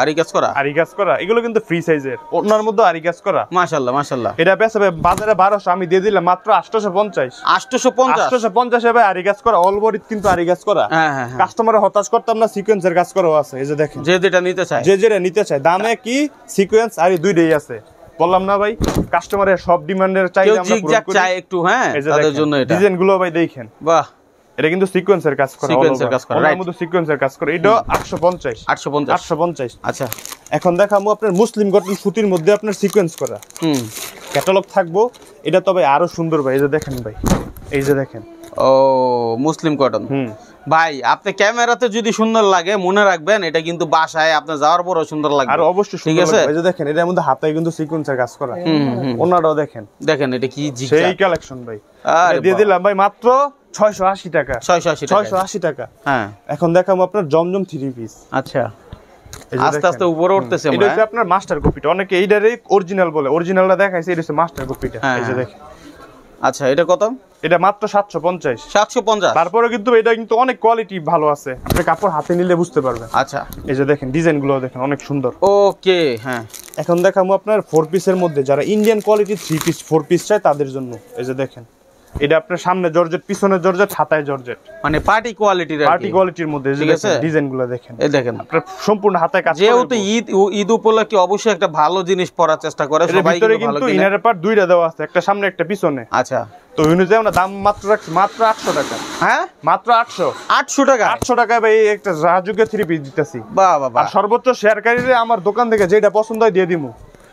আরি কাজ করা, আরি কাজ করা, এগুলো কিন্তু ফ্রি সাইজের, ওনার মধ্যে আরি কাজ করা। মাশাআল্লাহ মাশাআল্লাহ। এটা বেচে বাজারে 1200, আমি দিয়ে দিলাম মাত্র 850। 850 ভাই আরি কাজ করা, অল বডি কিন্তু আরি কাজ করা। হ্যাঁ, কাস্টমারে হতাশ করতাম না, সিকোয়েন্সের কাজ করাও আছে। এই যে দেখেন, যে যেটা নিতে চায়, যে যেটা নিতে চায়, দামে কি সিকোয়েন্স আরি দুইটাই আছে। বললাম না ভাই, কাস্টমারের সব ডিমান্ডের চাইলে আমরা পূরণ করি। চাই একটু, হ্যাঁ, তাদের জন্য এটা ডিজাইনগুলো ভাই দেখেন। বাহ, এটা কিন্তু সিকোয়েন্সের কাজ করা, সিকোয়েন্সের কাজ করা, রাইট, মধ্যে সিকোয়েন্সের কাজ করা। এটা 850। আচ্ছা, এখন দেখামু আপনার মুসলিম কটন সুতির মধ্যে আপনার সিকোয়েন্স করা। ক্যাটালগ থাকবো এটা, তবে আরো সুন্দর ভাই। এই যে দেখেন ভাই, এই যে দেখেন, ও মুসলিম কটন। ভাই আপনি ক্যামেরাতে যদি সুন্দর লাগে, মনে রাখবেন এটা কিন্তু বাসায় আপনি যাওয়ার পরও সুন্দর লাগবে। আর অবশ্যই ঠিক আছে। এই যে দেখেন, এটার মধ্যে হাতায় কিন্তু সিকোয়েন্সের কাজ করা। ওনাটাও দেখেন, দেখেন এটা কি সেই কালেকশন ভাই। দিয়ে দিলাম ভাই মাত্র 680 টাকা। 680 টাকা। হ্যাঁ, এখন দেখাবো আপনার জমজম থ্রি পিস। আচ্ছা, আস্তে আস্তে উপরে উঠতেছে। এটা হচ্ছে আপনার মাস্টার কপিটা, অনেকে এইটারে অরিজিনাল বলে, অরিজিনালটা দেখাইছে, এটা হচ্ছে মাস্টার কপিটা। এই যে দেখেন। আচ্ছা, এটা কত? এটা মাত্র 750। তারপরে কিন্তু এটা কিন্তু অনেক কোয়ালিটি ভালো আছে, আপনি কাপড় হাতে নিলে বুঝতে পারবেন। আচ্ছা, এই যে দেখেন ডিজাইনগুলো দেখেন অনেক সুন্দর। ওকে, হ্যাঁ। এখন দেখাবো আপনার 4 পিসের মধ্যে, যারা ইন্ডিয়ান কোয়ালিটি 3 পিস 4 পিস চায় তাদের জন্য। এই যে দেখেন, এটা আপনার সামনে জর্জেট, পিছনে জর্জেট, হাতায় জর্জেট, মানে পার্টি কোয়ালিটির মধ্যে। এই যে ডিজাইনগুলো দেখেন, এই দেখেন আপনার সম্পূর্ণ হাতায় কাজ করা। যেহেতু ঈদ উপলক্ষে অবশ্যই একটা ভালো জিনিস পরার চেষ্টা করে সবাই, কিন্তু ইনারের পার্ট দুইটা দেওয়া আছে, একটা সামনে একটা পিছনে। আচ্ছা, তো অনুযায়ী আমরা দাম মাত্র রাখছি মাত্র 800 টাকা। হ্যাঁ, মাত্র 800 টাকা। 800 টাকা ভাই একটা রাজুকে 3 পিস দিতেছি। বাহ বাহ। আর সর্বোচ্চ শেয়ারকারীরে আমার দোকান থেকে যেটা পছন্দ হয় দিয়ে দিমু।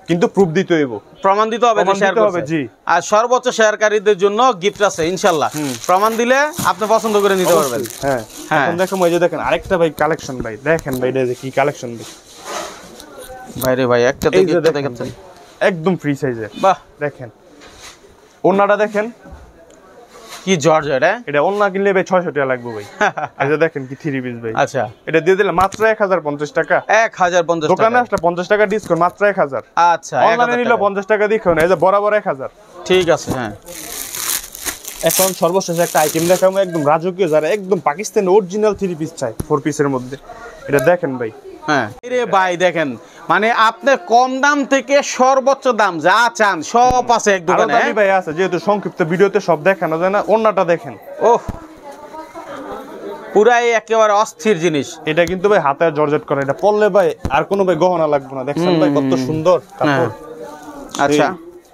কিন্তু প্রুফ দিতে হইব, প্রমাণ দিতে হবে যে শেয়ার করবে। জি। আর সর্বোচ্চ শেয়ারকারীদের জন্য গিফট আছে ইনশাআল্লাহ, প্রমাণ দিলে আপনি পছন্দ করে নিতে পারবেন। হ্যাঁ হ্যাঁ এখন দেখো, এই যে দেখেন আরেকটা ভাই কালেকশন ভাই, দেখেন ভাই এটা যে কি কালেকশন ভাই, ভাই রে ভাই একটা এই যে দেখে দেখেন দেখেন, একদম ফ্রি সাইজের, বাহ দেখেন ওন্নাটা দেখেন কি জর্জেট। হ্যাঁ এটা ওন্না কিনলে ভাই 600 টাকা লাগবে ভাই। এই যে দেখেন কি থ্রি পিস ভাই, আচ্ছা এটা দিয়ে দিলে মাত্র 1050 টাকা, 1050 দোকানে আসলে 50 টাকা ডিসকাউন্ট, মাত্র 1000। আচ্ছা অনলাইনে নিলে 50 টাকা দিখো না, এই যে বরাবর 1000। ঠিক আছে। হ্যাঁ এখন সর্বশেষ একটা আইটেম দেখাবো, একদম রাজকীয়, যারা একদম পাকিস্তানি অরিজিনাল থ্রি পিস চাই 4 পিসের মধ্যে, এটা দেখেন ভাই। হ্যাঁ রে ভাই দেখেন, মানে আপনি কম দাম থেকে সর্বোচ্চ দাম যা চান সব আছে এক আরো দোকানে। দামি ভাই আছে, যেহেতু সংক্ষিপ্ত ভিডিওতে সব দেখানো যায় না, ওন্নাটা দেখেন, ওহ পুরাই একেবারে অস্থির জিনিস। এটা কিন্তু ভাই হাতে জর্জেট করা, এটা পরলে ভাই আর কোনো ভাই গহনা লাগবে না, দেখছেন ভাই কত সুন্দর কাপড়। আচ্ছা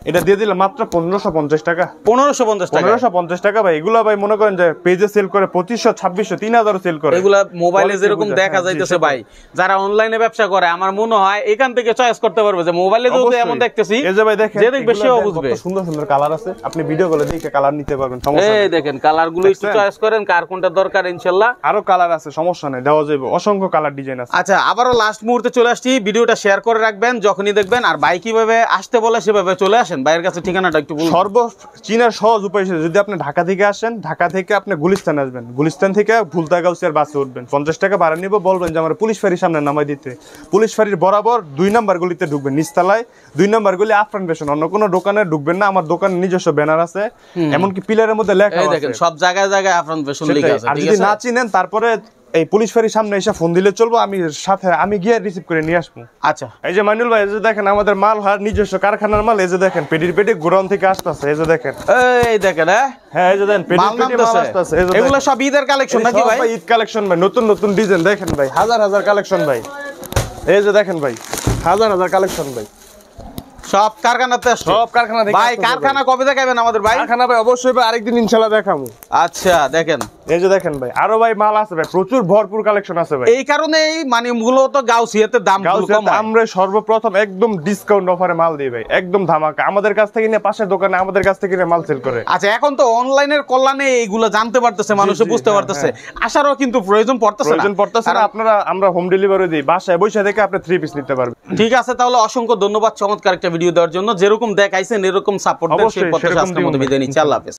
এটা দিয়ে দিলে মাত্র 1550 টাকা, 1550 টাকা। 1550 টাকা ভাই। এগুলা ভাই মনে করেন যে পেজে সেল করে 2500 2600 3000 সেল করে, এগুলা মোবাইলে যেরকম বুঝা, দেখা হ্যাঁ, যাইতেছে জি, ভাই, যারা অনলাইনে ব্যবসা করে আমার মনে হয় এখান থেকে চয়েস করতে পারবে, যে মোবাইলে যেহেতু এমন দেখতেছি, এই যে ভাই দেখেন যে দেখবে সেও বুঝবে। কত সুন্দর সুন্দর কালার আছে, আপনি ভিডিও কলে দেখে কালার নিতে পারবেন, সমস্যা এই নেই। দেখেন কালার গুলো একটু দেখছেন? চয়েস করেন, কার কোনটা দরকার ইনশাআল্লাহ। আরো কালার আছে, সমস্যা নেই, দেওয়া যাবে, অসংখ্য কালার ডিজাইন আছে। আচ্ছা আবারও লাস্ট মুহূর্তে চলে আসছি, ভিডিওটা শেয়ার করে রাখবেন যখনই দেখবেন। আর ভাই কিভাবে আসতে বলে সেভাবে চলে আসেন, ভাইয়ের কাছে ঠিকানাটা একটু বলুন। চীনের সহজ উপায় হিসেবে যদি আপনি ঢাকা থেকে আসেন, ঢাকা থেকে আপনি গুলিস্তান আসবেন, গুলিস্তান থেকে ভুলতাগাউসিয়ার বাসে উঠবেন, 50 টাকা ভাড়া নিব, বলবেন যে আমার পুলিশ ফাঁড়ির সামনে নামাই দিতে, পুলিশ ফাঁড়ির বরাবর 2 নাম্বার গলিতে ঢুকবেন, নিচতলায় 2 নাম্বার গলি আফরান ফ্যাশন, অন্য কোনো দোকানে ঢুকবেন না, আমার দোকানের নিজস্ব ব্যানার আছে, এমনকি পিলারের মধ্যে লেখা এই আছে, দেখেন সব জায়গায় জায়গায় আফরান ফ্যাশন লেখা আছে। আর ঠিক যদি আছে না চিনেন তারপরে এই পুলিশ ফাঁড়ির সামনে এসে ফোন দিলে চলবো, আমি গিয়ে রিসিভ করে নিয়ে আসবো। আচ্ছা এই যে মাইনুল ভাই, এই যে দেখেন আমাদের মাল হয় নিজস্ব কারখানার মাল, এই যে দেখেন পেটির পেটি গোডাউন থেকে আসতেছে, এই যে দেখেন, এই দেখেন হ্যাঁ এই যে দেখেন পেটির মাল পেটি মাল নামতেছে। আসতেছে, এই যে এগুলো দেখেন। সব ঈদের কালেকশন নাকি সব ভাই? ঈদ কালেকশন ভাই, নতুন নতুন ডিজাইন দেখেন ভাই, হাজার হাজার কালেকশন ভাই, এই যে দেখেন ভাই, হাজার হাজার কালেকশন ভাই, সব কারখানাতে আসছে, সব কারখানা থেকে ভাই আসতেছে কারখানা কবে দেখাবেন আমাদের ভাই? কারখানা ভাই অবশ্যই ভাই আরেকদিন ইনশাআল্লাহ দেখাবো। আচ্ছা দেখেন এই যে দেখেন ভাই, আরো ভাই মাল আছে ভাই, প্রচুর ভরপুর কালেকশন আছে ভাই। এই কারণেই মানে মূলত গাউসিয়াতে দাম কম গাউসিয়াতে হয়। আমরা সর্বপ্রথম একদম ডিসকাউন্ট অফারে মাল দিই ভাই, একদম ধামাকা, আমাদের কাছ থেকে নিয়ে পাশের দোকানে আমাদের কাছ থেকে নিয়ে মাল সেল করে। আচ্ছা এখন তো অনলাইনের কল্যাণে এইগুলো জানতে পারতেছে, মানুষ জি, বুঝতে হ্যাঁ, পারতেছে, আসারও কিন্তু প্রয়োজন পড়তেছে না। না, আপনারা আমরা হোম ডেলিভারি দিই, বাসায় বসে থেকে আপনি 3 পিস নিতে পারবেন। ঠিক আছে তাহলে অসংখ্য ধন্যবাদ চমৎকার একটা ভিডিও দেওয়ার জন্য, যেরকম দেখাইছেন এরকম সাপোর্ট দেন, সেই অবশ্যই, প্রত্যাশা সেরকম আজকের মতো দিবেন। বিদায় নিচ্ছি, আল্লাহ হাফেজ।